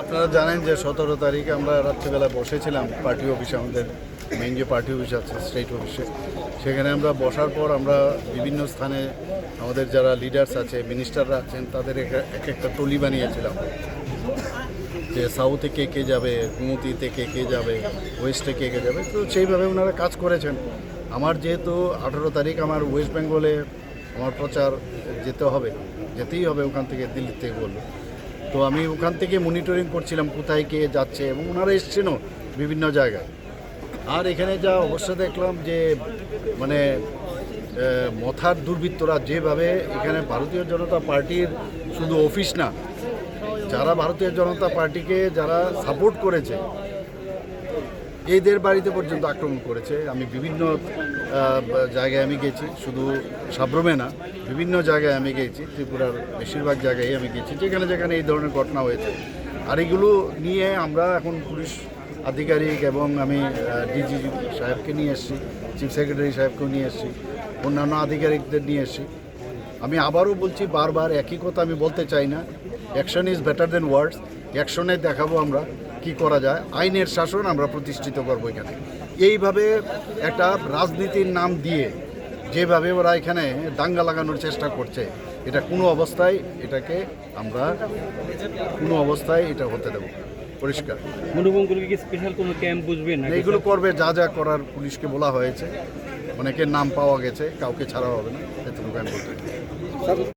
আপনারা জানেন যে 17 তারিখে আমরা রাত্রিবেলা বসেছিলাম পার্টি অফিসে, আমাদের মেইন যে পার্টি অফিস আছে স্টেট অফিসে। সেখানে আমরা বসার পর আমরা বিভিন্ন স্থানে আমাদের যারা লিডার্স আছে, মিনিস্টাররা আছেন, তাদের এক একটা টলি বানিয়েছিলাম যে সাউথে কে কে যাবে, গুমতিতে কে কে যাবে, ওয়েস্টে কে কে যাবে। তো সেইভাবে ওনারা কাজ করেছেন। আমার যেহেতু 18 তারিখ আমার ওয়েস্ট বেঙ্গলে আমার প্রচার যেতেই হবে ওখান থেকে, দিল্লি থেকে বললো। তো আমি ওখান থেকে মনিটরিং করছিলাম কোথায় কে যাচ্ছে, এবং ওনারা এসছেনও বিভিন্ন জায়গায়। আর এখানে যা অবস্থা দেখলাম যে মানে মথার দুর্বৃত্তরা যেভাবে এখানে ভারতীয় জনতা পার্টির শুধু অফিস না, যারা ভারতীয় জনতা পার্টিকে যারা সাপোর্ট করেছে এদের বাড়িতে পর্যন্ত আক্রমণ করেছে। আমি বিভিন্ন জায়গায় আমি গেছি, শুধু সাব্রমে না, বিভিন্ন জায়গায় আমি গেছি, ত্রিপুরার বেশিরভাগ জায়গায় আমি গেছি যেখানে যেখানে এই ধরনের ঘটনা হয়েছে। আর এগুলো নিয়ে আমরা এখন পুলিশ আধিকারিক এবং আমি ডিজি সাহেবকে নিয়ে এসেছি, চিফ সেক্রেটারি সাহেবকেও নিয়ে এসেছি, অন্যান্য আধিকারিকদের নিয়ে এসেছি। আমি আবারও বলছি, বারবার একই কথা আমি বলতে চাই না, অ্যাকশন ইজ বেটার দেন ওয়ার্ডস। অ্যাকশনে দেখাবো আমরা কি করা যায়, আইনের শাসন আমরা প্রতিষ্ঠিত করবো এখানে। এইভাবে একটা রাজনীতির নাম দিয়ে যেভাবে ওরা এখানে দাঙ্গা লাগানোর চেষ্টা করছে, এটা কোনো অবস্থায় এটা হতে দেবো, পরিষ্কার। মনোবঙ্গলকে কি স্পেশাল কোনো ক্যাম্প বুঝবেন? এইগুলো করবে, যা যা করার পুলিশকে বলা হয়েছে। অনেকের নাম পাওয়া গেছে, কাউকে ছাড়া হবে না, এতটুকু আমি বলতে চাই।